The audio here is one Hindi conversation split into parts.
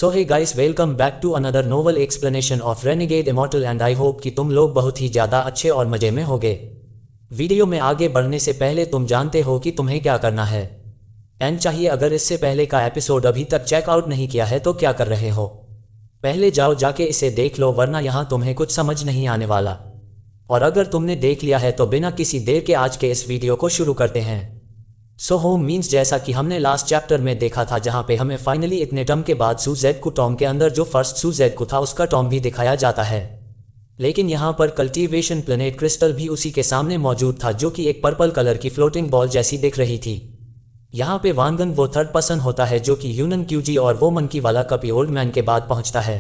So hey guys, welcome back to another novel explanation of Renegade Immortal and I hope कि तुम लोग बहुत ही ज़्यादा अच्छे और मज़े में होगे। वीडियो में आगे बढ़ने से पहले तुम जानते हो कि तुम्हें क्या करना है। एंड चाहिए अगर इससे पहले का एपिसोड अभी तक चेकआउट नहीं किया है तो क्या कर रहे हो, पहले जाओ जाके इसे देख लो, वरना यहाँ तुम्हें कुछ समझ नहीं आने वाला। और अगर तुमने देख लिया है तो बिना किसी देर के आज के इस वीडियो को शुरू करते हैं। सो होम मीन्स जैसा कि हमने लास्ट चैप्टर में देखा था, जहाँ पे हमें फाइनली इतने टर्म के बाद सू जेड को टॉम के अंदर जो फर्स्ट सू जेड को था उसका टॉम भी दिखाया जाता है। लेकिन यहाँ पर कल्टीवेशन प्लेनेट क्रिस्टल भी उसी के सामने मौजूद था, जो कि एक पर्पल कलर की फ्लोटिंग बॉल जैसी दिख रही थी। यहाँ पे वांगन वो थर्ड पर्सन होता है जो कि यूनन क्यूजी और वो मंकी वाला कपी ओल्ड मैन के बाद पहुँचता है।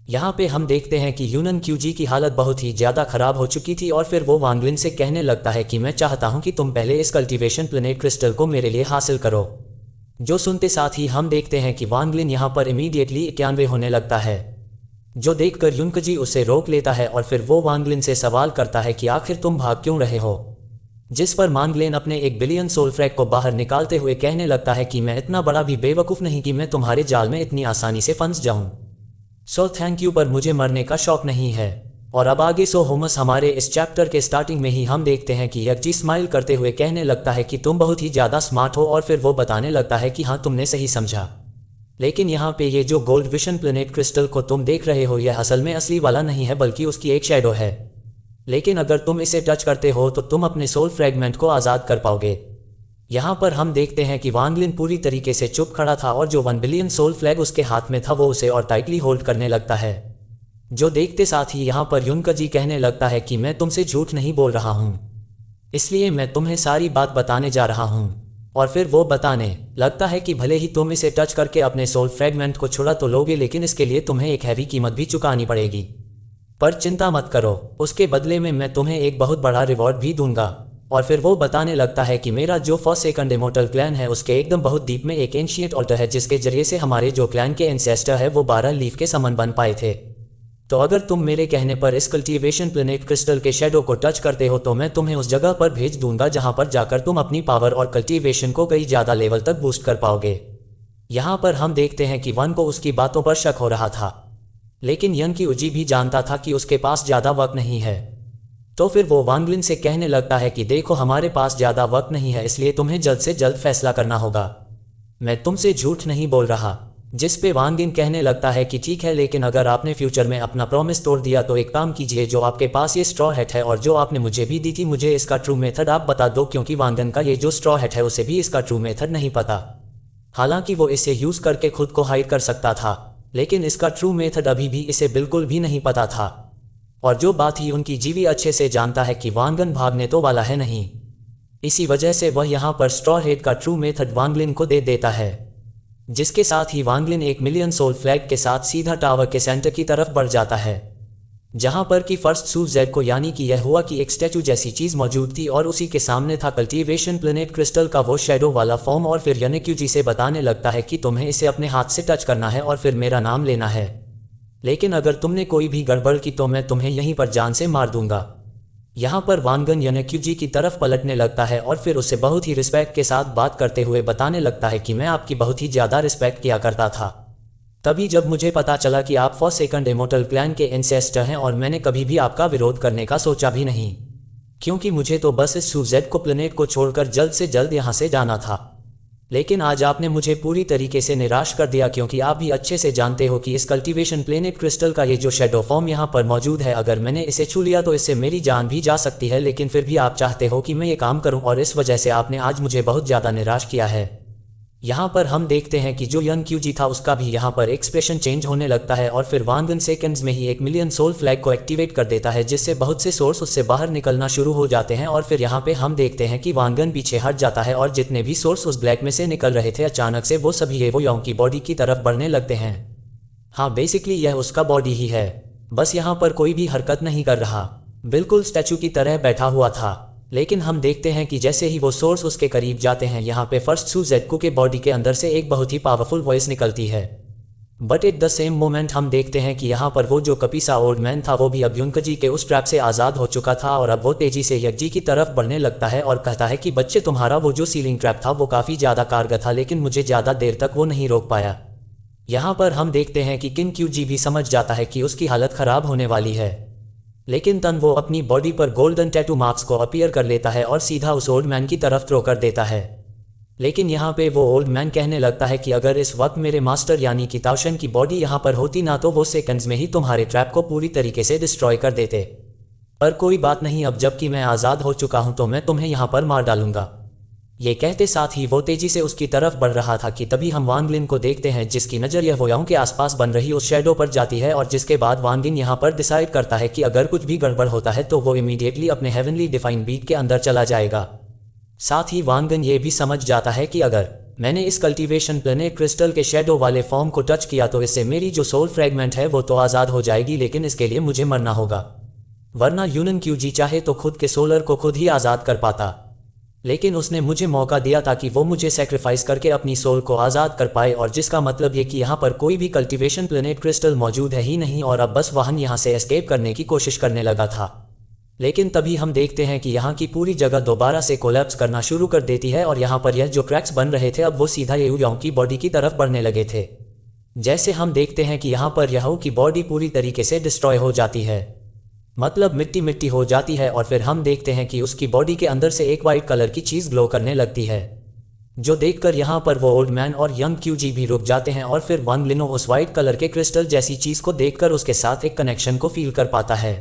यहाँ पे हम देखते हैं कि यूनन क्यूजी की हालत बहुत ही ज़्यादा खराब हो चुकी थी और फिर वो वांगलिन से कहने लगता है कि मैं चाहता हूँ कि तुम पहले इस कल्टीवेशन प्लेनेट क्रिस्टल को मेरे लिए हासिल करो। जो सुनते साथ ही हम देखते हैं कि वांगलिन यहाँ पर इमीडिएटली 91 होने लगता है, जो देखकर युनकजी उसे रोक लेता है और फिर वो वांगलिन से सवाल करता है कि आखिर तुम भाग क्यों रहे हो। जिस पर वांगलिन अपने 1 बिलियन सोल फ्रैग को बाहर निकालते हुए कहने लगता है कि मैं इतना बड़ा भी बेवकूफ़ नहीं कि मैं तुम्हारे जाल में इतनी आसानी से फंस जाऊं। सो थैंक यू, पर मुझे मरने का शौक नहीं है। और अब आगे सो होमस हमारे इस चैप्टर के स्टार्टिंग में ही हम देखते हैं कि यकजी स्माइल करते हुए कहने लगता है कि तुम बहुत ही ज़्यादा स्मार्ट हो, और फिर वो बताने लगता है कि हाँ तुमने सही समझा। लेकिन यहाँ पे ये जो गोल्ड विशन प्लेनेट क्रिस्टल को तुम देख रहे हो यह असल में असली वाला नहीं है, बल्कि उसकी एक शैडो है। लेकिन अगर तुम इसे टच करते हो तो तुम अपने सोल फ्रैगमेंट को आज़ाद कर पाओगे। यहाँ पर हम देखते हैं कि वांगलिन पूरी तरीके से चुप खड़ा था और जो 1 बिलियन सोल फ्लैग उसके हाथ में था वो उसे और टाइटली होल्ड करने लगता है। जो देखते साथ ही यहाँ पर युनकजी कहने लगता है कि मैं तुमसे झूठ नहीं बोल रहा हूँ, इसलिए मैं तुम्हें सारी बात बताने जा रहा हूँ। और फिर वो बताने लगता है कि भले ही तुम इसे टच करके अपने सोल फ्रैगमेंट को छुड़ा तो लोगे, लेकिन इसके लिए तुम्हें एक हैवी कीमत भी चुकानी पड़ेगी। पर चिंता मत करो, उसके बदले में मैं तुम्हें एक बहुत बड़ा रिवॉर्ड भी दूंगा। और फिर वो बताने लगता है कि मेरा जो फर्स्ट सेकंड इमॉर्टल क्लैन है उसके एकदम बहुत डीप में एक एंशिएंट ऑल्टर है, जिसके जरिए से हमारे जो क्लैन के एंसेस्टर है वो 12 लीफ के समन बन पाए थे। तो अगर तुम मेरे कहने पर इस कल्टीवेशन प्लेनेट क्रिस्टल के शेडो को टच करते हो तो मैं तुम्हें उस जगह पर भेज दूंगा जहां पर जाकर तुम अपनी पावर और कल्टीवेशन को कई ज़्यादा लेवल तक बूस्ट कर पाओगे। यहाँ पर हम देखते हैं कि वन को उसकी बातों पर शक हो रहा था, लेकिन यन की उजी भी जानता था कि उसके पास ज़्यादा वक्त नहीं है। तो फिर वो वांगलिन से कहने लगता है कि देखो हमारे पास ज़्यादा वक्त नहीं है, इसलिए तुम्हें जल्द से जल्द फैसला करना होगा। मैं तुमसे झूठ नहीं बोल रहा। जिस पे वांगलिन कहने लगता है कि ठीक है, लेकिन अगर आपने फ्यूचर में अपना प्रॉमिस तोड़ दिया तो एक काम कीजिए, जो आपके पास ये स्ट्रॉ हैट है और जो आपने मुझे भी दी थी, मुझे इसका ट्रू मेथड आप बता दो, क्योंकि वांगन का ये जो स्ट्रॉ हैट है उसे भी इसका ट्रू मेथड नहीं पता। हालांकि वो इसे यूज़ करके खुद को हाइड कर सकता था, लेकिन इसका ट्रू मेथड अभी भी इसे बिल्कुल भी नहीं पता था। और जो बात ही उनकी जीवी अच्छे से जानता है कि वांगन भागने तो वाला है नहीं, इसी वजह से वह यहाँ पर स्ट्रॉ हेड का ट्रू मेथड वांगलिन को दे देता है। जिसके साथ ही वांगलिन 1 मिलियन सोल फ्लैग के साथ सीधा टावर के सेंटर की तरफ बढ़ जाता है, जहाँ पर कि फर्स्ट सू जेड को यानी कि यह हुआ कि एक स्टैचू जैसी चीज़ मौजूद थी और उसी के सामने था कल्टीवेशन प्लेनेट क्रिस्टल का वो शेडो वाला फॉर्म। और फिर यनेक्यूजी से बताने लगता है कि तुम्हें इसे अपने हाथ से टच करना है और फिर मेरा नाम लेना है, लेकिन अगर तुमने कोई भी गड़बड़ की तो मैं तुम्हें यहीं पर जान से मार दूंगा। यहाँ पर वांगन यनेक्यूजी की तरफ पलटने लगता है और फिर उसे बहुत ही रिस्पेक्ट के साथ बात करते हुए बताने लगता है कि मैं आपकी बहुत ही ज़्यादा रिस्पेक्ट किया करता था, तभी जब मुझे पता चला कि आप फर्स्ट सेकंड इमॉर्टल क्लैन के एंसेस्टर हैं, और मैंने कभी भी आपका विरोध करने का सोचा भी नहीं, क्योंकि मुझे तो बस इस सू जेड को प्लेनेट को छोड़कर जल्द से जल्द यहाँ से जाना था। लेकिन आज आपने मुझे पूरी तरीके से निराश कर दिया, क्योंकि आप भी अच्छे से जानते हो कि इस कल्टीवेशन प्लेनेट क्रिस्टल का ये जो शेडो फॉर्म यहाँ पर मौजूद है, अगर मैंने इसे छू लिया तो इससे मेरी जान भी जा सकती है, लेकिन फिर भी आप चाहते हो कि मैं ये काम करूँ, और इस वजह से आपने आज मुझे बहुत ज़्यादा निराश किया है। यहाँ पर हम देखते हैं कि जो यन क्यूजी था उसका भी यहाँ पर एक्सप्रेशन चेंज होने लगता है, और फिर वांगन सेकंड्स में ही 1 मिलियन सोल फ्लैग को एक्टिवेट कर देता है, जिससे बहुत से सोर्स उससे बाहर निकलना शुरू हो जाते हैं। और फिर यहाँ पे हम देखते हैं कि वांगन पीछे हट जाता है और जितने भी सोर्स उस ब्लैक में से निकल रहे थे अचानक से वो सभी वो योंग की बॉडी की तरफ बढ़ने लगते हैं। हाँ, बेसिकली यह उसका बॉडी ही है, बस यहाँ पर कोई भी हरकत नहीं कर रहा, बिल्कुल स्टैचू की तरह बैठा हुआ था। लेकिन हम देखते हैं कि जैसे ही वो सोर्स उसके करीब जाते हैं, यहाँ पे फर्स्ट सू जेड के बॉडी के अंदर से एक बहुत ही पावरफुल वॉइस निकलती है। But at the same moment हम देखते हैं कि यहाँ पर वो जो कपीसा ओल्ड मैन था वो भी अब युनकजी के उस ट्रैप से आज़ाद हो चुका था, और अब वो तेजी से यकजी की तरफ बढ़ने लगता है और कहता है कि बच्चे, तुम्हारा वो जो सीलिंग ट्रैप था वो काफ़ी ज़्यादा कारगर था, लेकिन मुझे ज़्यादा देर तक वो नहीं रोक पाया। यहाँ पर हम देखते हैं कि किन क्यूजी भी समझ जाता है कि उसकी हालत खराब होने वाली है, लेकिन तन वो अपनी बॉडी पर गोल्डन टैटू मार्क्स को अपीयर कर लेता है और सीधा उस ओल्ड मैन की तरफ थ्रो कर देता है। लेकिन यहाँ पे वो ओल्ड मैन कहने लगता है कि अगर इस वक्त मेरे मास्टर यानी कि ताओशन की बॉडी यहाँ पर होती ना तो वो सेकंड्स में ही तुम्हारे ट्रैप को पूरी तरीके से डिस्ट्रॉय कर देते। पर कोई बात नहीं, अब जबकि मैं आज़ाद हो चुका हूँ तो मैं तुम्हें यहाँ पर मार डालूंगा। ये कहते साथ ही वो तेजी से उसकी तरफ बढ़ रहा था कि तभी हम वांग लिन को देखते हैं, जिसकी नज़र यह वोयांग के आसपास बन रही उस शैडो पर जाती है और जिसके बाद वांग लिन यहाँ पर डिसाइड करता है कि अगर कुछ भी गड़बड़ होता है तो वो इमीडिएटली अपने हेवनली डिफाइन बीट के अंदर चला जाएगा। साथ ही वांग लिन ये भी समझ जाता है कि अगर मैंने इस कल्टीवेशन प्लेनेट क्रिस्टल के शैडो वाले फॉर्म को टच किया तो इससे मेरी जो सोल फ्रेगमेंट है वो तो आज़ाद हो जाएगी, लेकिन इसके लिए मुझे मरना होगा, वरना यूनन क्यूजी चाहे तो खुद के सोलर को खुद ही आज़ाद कर पाता। लेकिन उसने मुझे मौका दिया ताकि वो मुझे सेक्रीफाइस करके अपनी सोल को आज़ाद कर पाए, और जिसका मतलब ये कि यहाँ पर कोई भी कल्टीवेशन प्लेनेट क्रिस्टल मौजूद है ही नहीं और अब बस वाहन यहाँ से एस्केप करने की कोशिश करने लगा था। लेकिन तभी हम देखते हैं कि यहाँ की पूरी जगह दोबारा से कोलैप्स करना शुरू कर देती है और यहाँ पर यह जो क्रैक्स बन रहे थे अब वो सीधा येऊयांग की बॉडी की तरफ बढ़ने लगे थे। जैसे हम देखते हैं कि यहाँ पर येऊ की बॉडी पूरी तरीके से डिस्ट्रॉय हो जाती है, मतलब मिट्टी मिट्टी हो जाती है, और फिर हम देखते हैं कि उसकी बॉडी के अंदर से एक वाइट कलर की चीज़ ग्लो करने लगती है, जो देखकर यहाँ पर वो ओल्ड मैन और यंग क्यूजी भी रुक जाते हैं। और फिर वांग लिनो उस वाइट कलर के क्रिस्टल जैसी चीज़ को देखकर उसके साथ एक कनेक्शन को फील कर पाता है,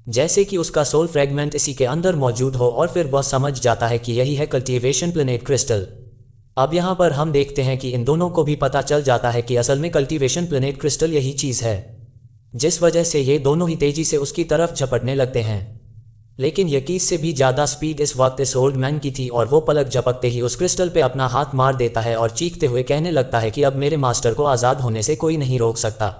जैसे कि उसका सोल फ्रेगमेंट इसी के अंदर मौजूद हो, और फिर वह समझ जाता है कि यही है कल्टीवेशन प्लेनेट क्रिस्टल। अब यहाँ पर हम देखते हैं कि इन दोनों को भी पता चल जाता है कि असल में कल्टीवेशन प्लेनेट क्रिस्टल यही चीज़ है, जिस वजह से ये दोनों ही तेजी से उसकी तरफ झपटने लगते हैं। लेकिन यकीन से भी ज़्यादा स्पीड इस वक्त इस ओल्ड मैन की थी और वो पलक झपकते ही उस क्रिस्टल पे अपना हाथ मार देता है और चीखते हुए कहने लगता है कि अब मेरे मास्टर को आज़ाद होने से कोई नहीं रोक सकता।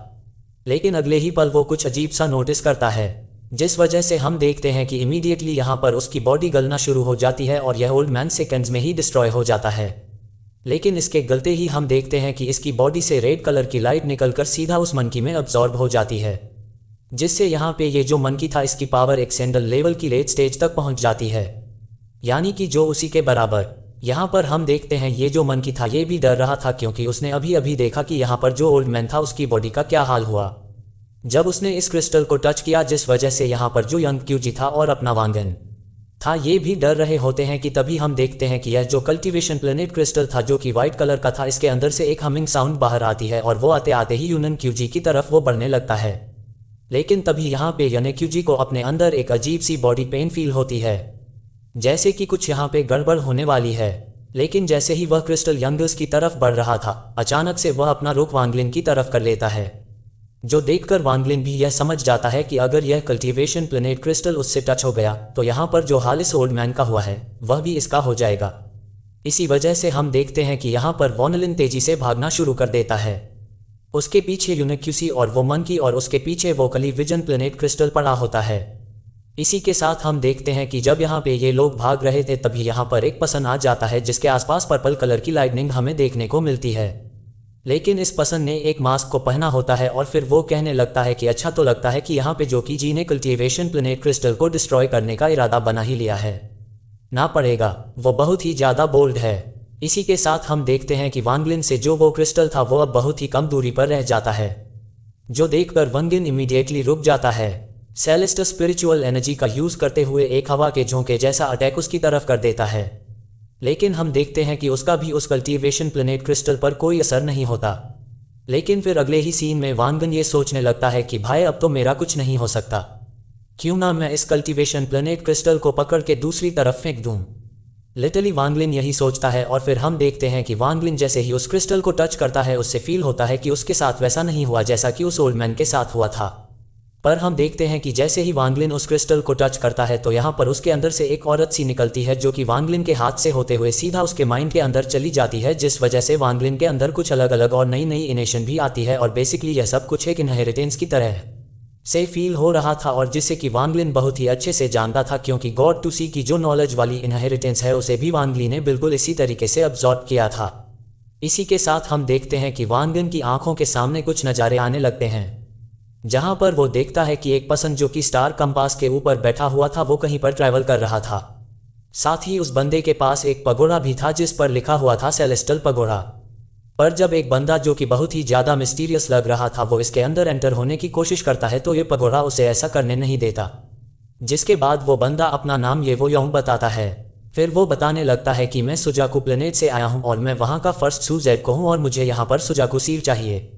लेकिन अगले ही पल वो कुछ अजीब सा नोटिस करता है, जिस वजह से हम देखते हैं कि इमीडिएटली यहाँ पर उसकी बॉडी गलना शुरू हो जाती है और यह ओल्ड मैन सेकंड्स में ही डिस्ट्रॉय हो जाता है। लेकिन इसके गलते ही हम देखते हैं कि इसकी बॉडी से रेड कलर की लाइट निकलकर सीधा उस मंकी में अब्जॉर्ब हो जाती है, जिससे यहाँ पे ये जो मंकी था इसकी पावर एक सेंडल लेवल की लेट स्टेज तक पहुँच जाती है, यानी कि जो उसी के बराबर। यहाँ पर हम देखते हैं ये जो मंकी था ये भी डर रहा था, क्योंकि उसने अभी अभी देखा कि यहाँ पर जो ओल्ड मैन था उसकी बॉडी का क्या हाल हुआ जब उसने इस क्रिस्टल को टच किया, जिस वजह से यहाँ पर जो यंग क्यूजी था और अपना वांगन था ये भी डर रहे होते हैं। कि तभी हम देखते हैं कि यह जो कल्टीवेशन प्लेनेट क्रिस्टल था जो कि वाइट कलर का था, इसके अंदर से एक हमिंग साउंड बाहर आती है और वो आते आते ही यूनन क्यूजी की तरफ वो बढ़ने लगता है। लेकिन तभी यहाँ पे यने क्यूजी को अपने अंदर एक अजीब सी बॉडी पेन फील होती है, जैसे कि कुछ यहाँ पे गड़बड़ होने वाली है। लेकिन जैसे ही वह क्रिस्टल यंगर्स की तरफ बढ़ रहा था, अचानक से वह अपना रुख वांगलिन की तरफ कर लेता है, जो देखकर वांगलिन भी यह समझ जाता है कि अगर यह कल्टीवेशन प्लेनेट क्रिस्टल उससे टच हो गया तो यहाँ पर जो हाल इस ओल्ड मैन का हुआ है वह भी इसका हो जाएगा। इसी वजह से हम देखते हैं कि यहाँ पर वॉनलिन तेजी से भागना शुरू कर देता है, उसके पीछे यूनिक्यूसी और वो मंकी, और उसके पीछे वो कलीविजन प्लेनेट क्रिस्टल पड़ा होता है। इसी के साथ हम देखते हैं कि जब यहाँ पे ये लोग भाग रहे थे तभी यहाँ पर एक पसन आ जाता है जिसके आसपास पर्पल कलर की लाइटनिंग हमें देखने को मिलती है। लेकिन इस पसन ने एक मास्क को पहना होता है और फिर वो कहने लगता है कि अच्छा तो लगता है कि यहाँ पे जो कि जी ने कल्टीवेशन प्लेनेट क्रिस्टल को डिस्ट्रॉय करने का इरादा बना ही लिया है, ना पड़ेगा, वो बहुत ही ज़्यादा बोल्ड है। इसी के साथ हम देखते हैं कि वांगलिन से जो वो क्रिस्टल था वो अब बहुत ही कम दूरी पर रह जाता है, जो देखकर वांगलिन इमीडिएटली रुक जाता है। सेलेस्टर स्पिरिचुअल एनर्जी का यूज़ करते हुए एक हवा के झोंके जैसा अटैक उसकी तरफ कर देता है, लेकिन हम देखते हैं कि उसका भी उस कल्टीवेशन प्लेनेट क्रिस्टल पर कोई असर नहीं होता। लेकिन फिर अगले ही सीन में वांगन ये सोचने लगता है कि भाई अब तो मेरा कुछ नहीं हो सकता, क्यों ना मैं इस कल्टीवेशन प्लेनेट क्रिस्टल को पकड़ के दूसरी तरफ फेंक दूं। लिटरली वांगलिन यही सोचता है और फिर हम देखते हैं कि वांगलिन जैसे ही उस क्रिस्टल को टच करता है उससे फील होता है कि उसके साथ वैसा नहीं हुआ जैसा कि उस ओल्ड मैन के साथ हुआ था। पर हम देखते हैं कि जैसे ही वांगलिन उस क्रिस्टल को टच करता है तो यहाँ पर उसके अंदर से एक औरत सी निकलती है जो कि वांगलिन के हाथ से होते हुए सीधा उसके माइंड के अंदर चली जाती है, जिस वजह से वांगलिन के अंदर कुछ अलग अलग और नई नई इनेशन भी आती है और बेसिकली यह सब कुछ एक इनहेरिटेंस की तरह से फील हो रहा था और जिससे कि वांगलिन बहुत ही अच्छे से जानता था, क्योंकि गॉड टू सी की जो नॉलेज वाली इनहेरिटेंस है उसे भी वांगलिन ने बिल्कुल इसी तरीके से अब्जॉर्ब किया था। इसी के साथ हम देखते हैं कि वांगलिन की आंखों के सामने कुछ नज़ारे आने लगते हैं, जहां पर वो देखता है कि एक पर्सन जो कि स्टार कंपास के ऊपर बैठा हुआ था वो कहीं पर ट्रैवल कर रहा था। साथ ही उस बंदे के पास एक पगोड़ा भी था जिस पर लिखा हुआ था सेलेस्टल पगोड़ा। पर जब एक बंदा जो कि बहुत ही ज़्यादा मिस्टीरियस लग रहा था वो इसके अंदर एंटर होने की कोशिश करता है तो ये पगोड़ा उसे ऐसा करने नहीं देता। जिसके बाद वो बंदा अपना नाम ये वो योंग बताता है। फिर वो बताने लगता है कि मैं सुजाकू प्लेनेट से आया हूँ और मैं वहाँ का फर्स्ट सूजेड को हूँ और मुझे यहाँ पर सुजाकू सील चाहिए।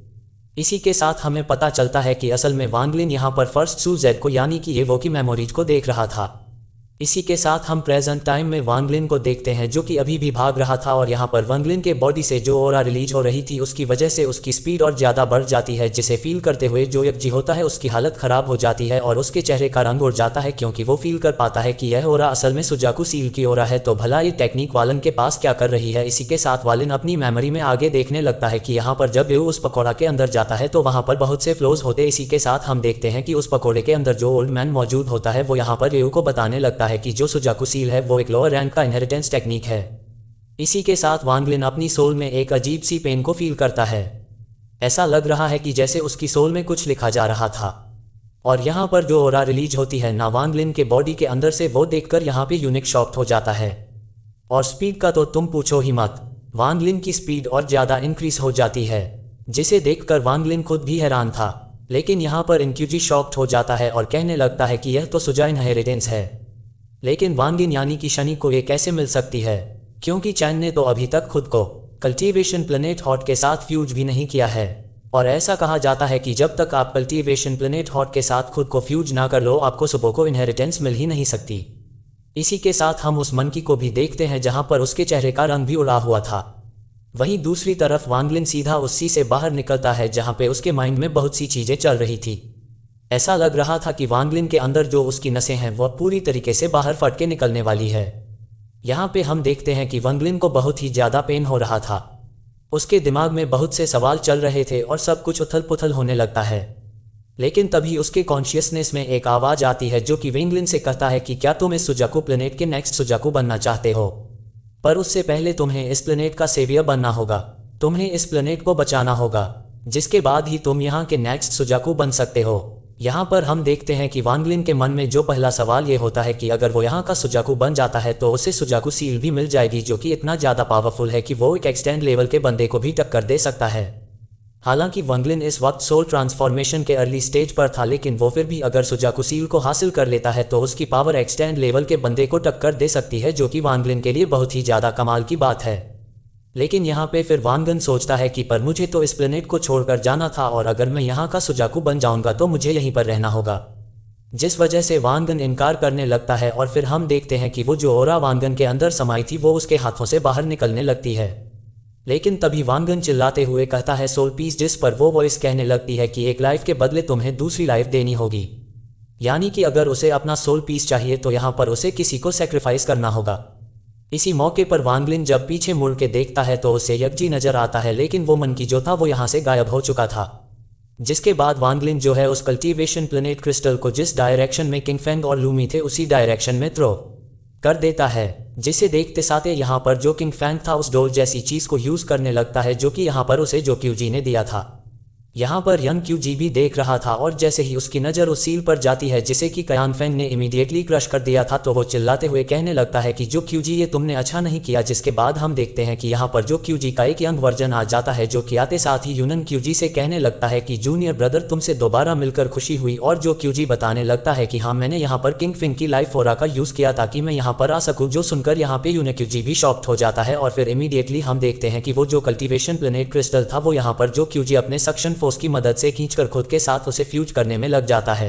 इसी के साथ हमें पता चलता है कि असल में वांग लिन यहाँ पर फर्स्ट सूजेड को यानी कि ये वो की मेमोरीज को देख रहा था। इसी के साथ हम प्रेजेंट टाइम में वांग लिन को देखते हैं जो कि अभी भी भाग रहा था और यहाँ पर वांग लिन के बॉडी से जो ऑरा रिलीज हो रही थी उसकी वजह से उसकी स्पीड और ज़्यादा बढ़ जाती है, जिसे फील करते हुए जो यकजी होता है उसकी हालत ख़राब हो जाती है और उसके चेहरे का रंग उड़ जाता है क्योंकि वो फील कर पाता है कि यह ऑरा असल में सुजाकू सील की ऑरा है। तो भला ये टेक्निक वालन के पास क्या कर रही है। इसी के साथ वालिन अपनी मेमोरी में आगे देखने लगता है कि यहाँ पर जब ये उस पकौड़ा के अंदर जाता है तो वहाँ पर बहुत से फ्लोज होते। इसी के साथ हम देखते हैं कि उस पकौड़े के अंदर जो ओल्ड मैन मौजूद होता है वो यहाँ पर रेयू को बताने लगता है कि जो सुजाकू सील है वो एक लोअर रैंक का इनहेरिटेंस टेक्निक है। इसी के साथ वांग लिन अपनी सोल में एक अजीब सी पेन को फील करता है। ऐसा लग रहा है कि जैसे उसकी सोल में कुछ लिखा जा रहा था और यहाँ पर जो ऑरा रिलीज होती है ना वांग लिन के बॉडी के अंदर से वो देखकर यहाँ पे यूनिक शॉक्ड हो जाता है। और स्पीड का तो तुम पूछो ही मत, वांग लिन की स्पीड और ज़्यादा इंक्रीज हो जाती है जिसे देखकर वांग लिन खुद भी हैरान था। लेकिन यहाँ पर इनक्यूजी शॉक्ड हो जाता है और कहने लगता है कि यह तो सुजा इनहेरिटेंस है, लेकिन वांग लिन यानी कि शनि को ये कैसे मिल सकती है क्योंकि चैन ने तो अभी तक खुद को कल्टीवेशन प्लेनेट हॉट के साथ फ्यूज भी नहीं किया है। और ऐसा कहा जाता है कि जब तक आप कल्टीवेशन प्लेनेट हॉट के साथ खुद को फ्यूज ना कर लो आपको सुबह को इनहेरिटेंस मिल ही नहीं सकती। इसी के साथ हम उस मंकी को भी देखते हैं जहां पर उसके चेहरे का रंग भी उड़ा हुआ था। वहीं दूसरी तरफ वांग लिन सीधा उसी से बाहर निकलता है जहां पे उसके माइंड में बहुत सी चीज़ें चल रही थी। ऐसा लग रहा था कि वांग लिन के अंदर जो उसकी नसें हैं वह पूरी तरीके से बाहर फट के निकलने वाली है। यहाँ पे हम देखते हैं कि वांग लिन को बहुत ही ज़्यादा पेन हो रहा था। उसके दिमाग में बहुत से सवाल चल रहे थे और सब कुछ उथल पुथल होने लगता है। लेकिन तभी उसके कॉन्शियसनेस में एक आवाज़ आती है जो कि वांग लिन से कहता है कि क्या तुम इस सुजाकू प्लेनेट के नेक्स्ट सुजाकू बनना चाहते हो, पर उससे पहले तुम्हें इस प्लेनेट का सेवियर बनना होगा, तुम्हें इस प्लेनेट को बचाना होगा, जिसके बाद ही तुम यहाँ के नेक्स्ट सुजाकू बन सकते हो। यहाँ पर हम देखते हैं कि वांग लिन के मन में जो पहला सवाल ये होता है कि अगर वो यहाँ का सुजाकू बन जाता है तो उसे सुजाकू सील भी मिल जाएगी जो कि इतना ज़्यादा पावरफुल है कि वो एक एक्सटेंड लेवल के बंदे को भी टक्कर दे सकता है। हालांकि वांग लिन इस वक्त सोल ट्रांसफॉर्मेशन के अर्ली स्टेज पर था, लेकिन वो फिर भी अगर सुजाकू सील को हासिल कर लेता है तो उसकी पावर एक्सटेंड लेवल के बंदे को टक्कर दे सकती है, जो कि वांग लिन के लिए बहुत ही ज़्यादा कमाल की बात है। लेकिन यहाँ पे फिर वांग लिन सोचता है कि पर मुझे तो इस प्लेनेट को छोड़कर जाना था और अगर मैं यहाँ का सुजाकू बन जाऊँगा तो मुझे यहीं पर रहना होगा, जिस वजह से वांग लिन इनकार करने लगता है। और फिर हम देखते हैं कि वो जो ऑरा वांग लिन के अंदर समाई थी वो उसके हाथों से बाहर निकलने लगती है। लेकिन तभी वांग लिन चिल्लाते हुए कहता है सोल पीस, जिस पर वो वॉइस कहने लगती है कि एक लाइफ के बदले तुम्हें दूसरी लाइफ देनी होगी, यानी कि अगर उसे अपना सोल पीस चाहिए तो यहाँ पर उसे किसी को सेक्रीफाइस करना होगा। इसी मौके पर वांग लिन जब पीछे मुड़ के देखता है तो उसे यकजी नजर आता है, लेकिन वो मंकी जो था वो यहाँ से गायब हो चुका था। जिसके बाद वांग लिन जो है उस कल्टीवेशन प्लेनेट क्रिस्टल को जिस डायरेक्शन में किंग फेंग और लूमी थे उसी डायरेक्शन में थ्रो कर देता है, जिसे देखते साथ यहाँ पर जो किंग फेंग था उस डोल जैसी चीज़ को यूज़ करने लगता है जो कि यहाँ पर उसे जो क्यूजी ने दिया था। यहाँ पर यंग क्यूजी भी देख रहा था और जैसे ही उसकी नज़र उस सील पर जाती है जिसे कि कयान फेंग ने इमीडिएटली क्रश कर दिया था तो वो चिल्लाते हुए कहने लगता है कि जो क्यूजी ये तुमने अच्छा नहीं किया। जिसके बाद हम देखते हैं कि यहाँ पर जो क्यूजी का एक यंग वर्जन आ जाता है जो कि आते साथ ही यूनन क्यूजी से कहने लगता है कि जूनियर ब्रदर तुमसे दोबारा मिलकर खुशी हुई। और जो क्यूजी बताने लगता है कि हाँ मैंने यहाँ पर किंग फेंग की लाइफ फोरा का यूज़ किया ताकि मैं यहाँ पर आ सकूँ, जो सुनकर यहाँ पे यूनन क्यूजी भी शॉक्ड हो जाता है। और फिर इमीडिएटली हम देखते हैं कि वो जो कल्टीवेशन प्लेनेट क्रिस्टल था वो यहाँ पर जो क्यूजी अपने सक्शन फोर्स की मदद से खींचकर खुद के साथ उसे फ्यूज करने में लग जाता है।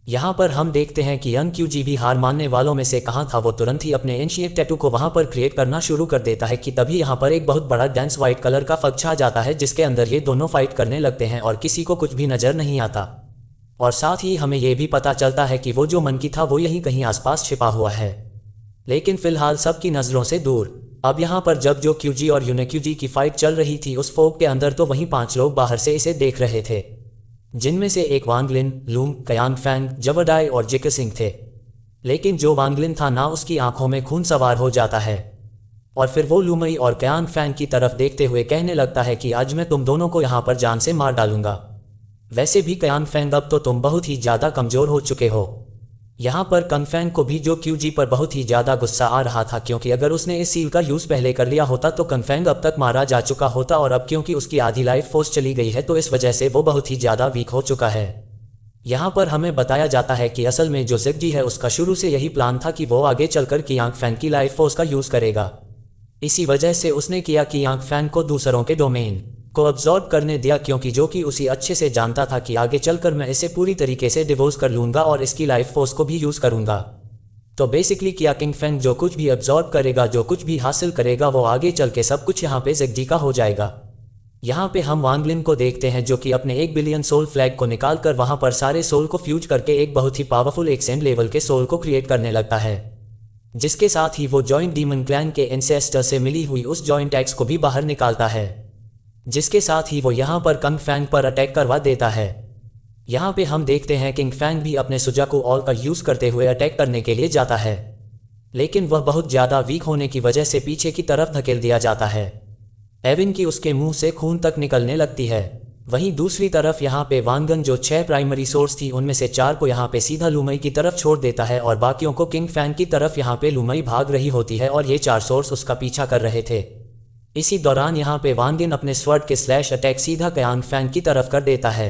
यहाँ पर हम देखते हैं कि यंग क्यूजी भी हार मानने वालों में से कहाँ था, वो तुरंत ही अपने एंशिएंट टैटू को वहाँ पर क्रिएट करना शुरू कर देता है कि तभी यहाँ पर एक बहुत बड़ा डेंस व्हाइट कलर का फग छा जाता है जिसके अंदर ये दोनों फाइट करने लगते हैं और किसी को कुछ भी नजर नहीं आता। और साथ ही हमें यह भी पता चलता है कि वो जो मंकी था वो यहीं कहीं आसपास छिपा हुआ है, लेकिन फिलहाल सबकी नज़रों से दूर। अब यहाँ पर जब जो क्यूजी और यूनेक्यूजी की फाइट चल रही थी उस फोक के अंदर तो वहीं 5 लोग बाहर से इसे देख रहे थे, जिनमें से एक वांग लिन, लूम, कयान फेंग, जवडाई और जिके सिंह थे। लेकिन जो वांग लिन था ना उसकी आंखों में खून सवार हो जाता है और फिर वो लूमई और कयान फेंग की तरफ देखते हुए कहने लगता है कि आज मैं तुम दोनों को यहाँ पर जान से मार डालूंगा। वैसे भी कयान फेंग अब तो तुम बहुत ही ज़्यादा कमज़ोर हो चुके हो, यहाँ पर कंग फैंग को भी जो क्यूजी पर बहुत ही ज़्यादा गुस्सा आ रहा था, क्योंकि अगर उसने इस सील का यूज़ पहले कर लिया होता तो कंग फैंग अब तक मारा जा चुका होता, और अब क्योंकि उसकी आधी लाइफ फोर्स चली गई है तो इस वजह से वो बहुत ही ज़्यादा वीक हो चुका है। यहाँ पर हमें बताया जाता है कि असल में जो ज़िगजी है उसका शुरू से यही प्लान था कि वो आगे चलकर कियांग फैंग की लाइफ फोर्स का यूज़ करेगा। इसी वजह से उसने किया कि यांग फैंग को दूसरों के डोमेन को अब्जॉर्ब करने दिया, क्योंकि जो कि उसी अच्छे से जानता था कि आगे चलकर मैं इसे पूरी तरीके से डिवोर्स कर लूँगा और इसकी लाइफ फोर्स को भी यूज़ करूँगा। तो बेसिकली किया किंग फैंग जो कुछ भी अब्जॉर्ब करेगा, जो कुछ भी हासिल करेगा, वो आगे चल के सब कुछ यहाँ पे ज़िगजी का हो जाएगा। यहाँ पे हम वांग लिन को देखते हैं जो कि अपने 1 बिलियन सोल फ्लैग को निकाल कर वहाँ पर सारे सोल को फ्यूज करके एक बहुत ही पावरफुल एक्सेंड लेवल के सोल को क्रिएट करने लगता है, जिसके साथ ही वो जॉइंट डीमन क्लैन के एंसेस्टर से मिली हुई उस जॉइंट एक्स को भी बाहर निकालता है, जिसके साथ ही वो यहाँ पर कंग फैंग पर अटैक करवा देता है। यहाँ पे हम देखते हैं किंग फैंग भी अपने सुजाकू ऑल का यूज़ करते हुए अटैक करने के लिए जाता है, लेकिन वह बहुत ज़्यादा वीक होने की वजह से पीछे की तरफ धकेल दिया जाता है। एविन की उसके मुंह से खून तक निकलने लगती है। वहीं दूसरी तरफ यहाँ पे वांगन जो 6 प्राइमरी सोर्स थी उनमें से 4 को यहाँ पे सीधा लुमई की तरफ छोड़ देता है और बाकियों को किंग फैंग की तरफ यहाँ पे लुमई भाग रही होती है और ये 4 सोर्स उसका पीछा कर रहे थे। इसी दौरान यहाँ पे वांगिन अपने स्वर्ड के स्लैश अटैक सीधा कयांग फैंग की तरफ कर देता है,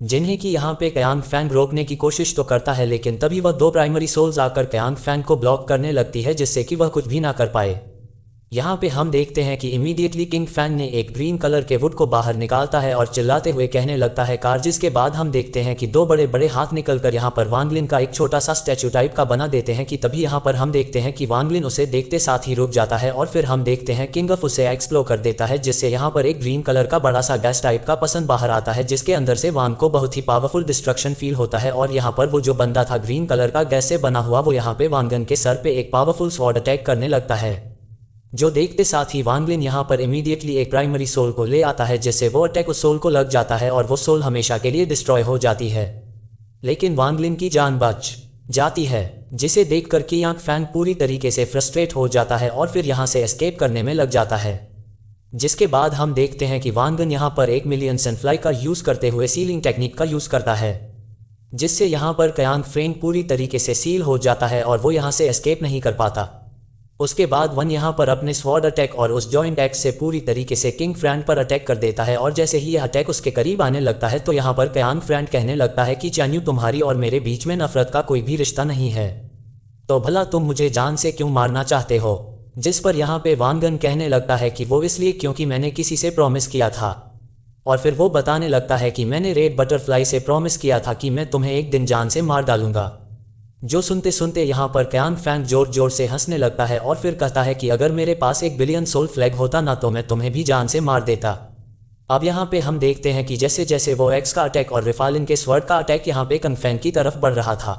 जिन्हें कि यहाँ पे कयांग फैंग रोकने की कोशिश तो करता है, लेकिन तभी वह 2 प्राइमरी सोल्स आकर कयांग फैंग को ब्लॉक करने लगती है, जिससे कि वह कुछ भी ना कर पाए। यहाँ पे हम देखते हैं कि इमीडिएटली किंग फैंग ने एक ग्रीन कलर के वुड को बाहर निकालता है और चिल्लाते हुए कहने लगता है कार, जिसके बाद हम देखते हैं कि 2 बड़े बड़े हाथ निकलकर यहाँ पर वांगलिन का एक छोटा सा स्टैचू टाइप का बना देते हैं कि तभी यहाँ पर हम देखते हैं कि वांगलिन उसे देखते साथ ही रुक जाता है और फिर हम देखते हैं किंग ऑफ उसे एक्सप्लोर कर देता है, जिससे यहाँ पर एक ग्रीन कलर का बड़ा सा गैस टाइप का पसंद बाहर आता है, जिसके अंदर से वांग को बहुत ही पावरफुल डिस्ट्रक्शन फील होता है। और यहाँ पर वो जो बंदा था ग्रीन कलर का गैस से बना हुआ, वो यहाँ पे वांगन के सर पे एक पावरफुल स्वॉर्ड अटैक करने लगता है, जो देखते साथ ही वांगलिन यहाँ पर इमीडिएटली एक प्राइमरी सोल को ले आता है, जिससे वो अटैक उस सोल को लग जाता है और वो सोल हमेशा के लिए डिस्ट्रॉय हो जाती है। लेकिन वांगलिन की जान बच जाती है, जिसे देखकर कियांग फैंग पूरी तरीके से फ्रस्ट्रेट हो जाता है और फिर यहाँ से एस्केप करने में लग जाता है। जिसके बाद हम देखते हैं कि वांगन यहाँ पर 1 मिलियन सनफ्लाई का यूज़ करते हुए सीलिंग टेक्निक का यूज़ करता है, जिससे यहाँ पर कयांग फैंग पूरी तरीके से सील हो जाता है और वो यहाँ से एस्केप नहीं कर पाता। उसके बाद वन यहाँ पर अपने स्वॉर्ड अटैक और उस जॉइंट एक्स से पूरी तरीके से किंग फ्रैंड पर अटैक कर देता है, और जैसे ही यह अटैक उसके करीब आने लगता है तो यहाँ पर कयांग फ्रैंड कहने लगता है कि चान्यू, तुम्हारी और मेरे बीच में नफरत का कोई भी रिश्ता नहीं है, तो भला तुम मुझे जान से क्यों मारना चाहते हो। जिस पर यहाँ पे वांगन कहने लगता है कि वो इसलिए क्योंकि मैंने किसी से प्रॉमिस किया था, और फिर वो बताने लगता है कि मैंने रेड बटरफ्लाई से प्रॉमिस किया था कि मैं तुम्हें एक दिन जान से मार डालूंगा। जो सुनते सुनते यहाँ पर कयांग फैंग जोर जोर से हंसने लगता है और फिर कहता है कि अगर मेरे पास 1 बिलियन सोल फ्लैग होता ना तो मैं तुम्हें भी जान से मार देता। अब यहाँ पे हम देखते हैं कि जैसे जैसे वो एक्स का अटैक और रिफालिन के स्वर्ड का अटैक यहाँ पे कंग फैंग की तरफ बढ़ रहा था,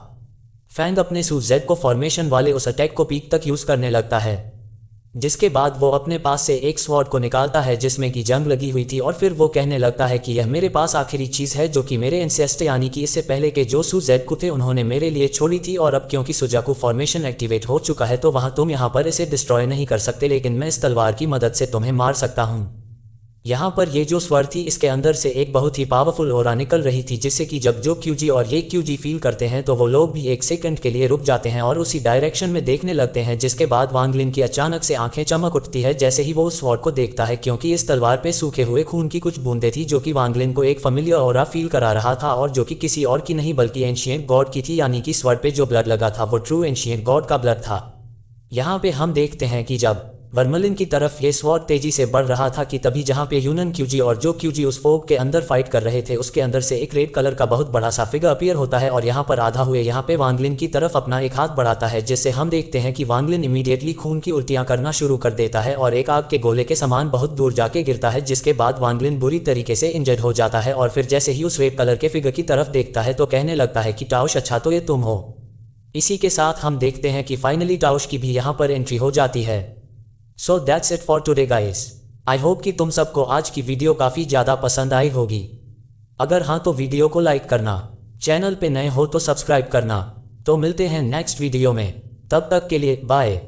फैंग अपने सू जेड को फॉर्मेशन वाले उस अटैक को पीक तक यूज़ करने लगता है, जिसके बाद वो अपने पास से एक स्वॉर्ड को निकालता है जिसमें कि जंग लगी हुई थी, और फिर वो कहने लगता है कि यह मेरे पास आखिरी चीज़ है जो कि मेरे एंसेस्टर यानी कि इससे पहले के जो सू जेड को थे उन्होंने मेरे लिए छोड़ी थी, और अब क्योंकि सुजाकू फॉर्मेशन एक्टिवेट हो चुका है तो वहाँ तुम यहाँ पर इसे डिस्ट्रॉय नहीं कर सकते, लेकिन मैं इस तलवार की मदद से तुम्हें मार सकता हूँ। यहाँ पर ये जो स्वर थी इसके अंदर से एक बहुत ही पावरफुल ऑरा निकल रही थी, जिससे कि जब जो क्यूजी और ये क्यूजी फील करते हैं तो वो लोग भी 1 सेकंड के लिए रुक जाते हैं और उसी डायरेक्शन में देखने लगते हैं। जिसके बाद वांगलिन की अचानक से आंखें चमक उठती है जैसे ही वो उस स्वॉर्ड को देखता है, क्योंकि इस तलवार पे सूखे हुए खून की कुछ बूंदें थी जो कि वांगलिन को एक फैमिलियर ऑरा फील करा रहा था, और जो कि किसी और की नहीं बल्कि एंशिएंट गॉड की थी, यानी कि स्वॉर्ड पे जो ब्लड लगा था वो ट्रू एंशिएंट गॉड का ब्लड था। यहाँ पे हम देखते हैं कि जब वर्मलिन की तरफ ये स्वॉर्ड तेजी से बढ़ रहा था कि तभी जहाँ पे यूनन क्यूजी और जो क्यूजी उस फोग के अंदर फाइट कर रहे थे उसके अंदर से एक रेड कलर का बहुत बड़ा सा फिगर अपीयर होता है, और यहाँ पर आधा हुए यहाँ पे वांगलिन की तरफ अपना एक हाथ बढ़ाता है, जिससे हम देखते हैं कि वांगलिन इमीडिएटली खून की उल्टियाँ करना शुरू कर देता है और एक आग के गोले के समान बहुत दूर जाके गिरता है, जिसके बाद वांगलिन बुरी तरीके से इंजर्ड हो जाता है, और फिर जैसे ही उस रेड कलर के फिगर की तरफ देखता है तो कहने लगता है कि टाउश, अच्छा तो ये तुम हो। इसी के साथ हम देखते हैं कि फाइनली टाउश की भी यहाँ पर एंट्री हो जाती है। So that's it for today guys. I hope कि तुम सबको आज की वीडियो काफ़ी ज़्यादा पसंद आई होगी। अगर हाँ तो वीडियो को लाइक करना, चैनल पे नए हो तो सब्सक्राइब करना। तो मिलते हैं नेक्स्ट वीडियो में, तब तक के लिए बाय।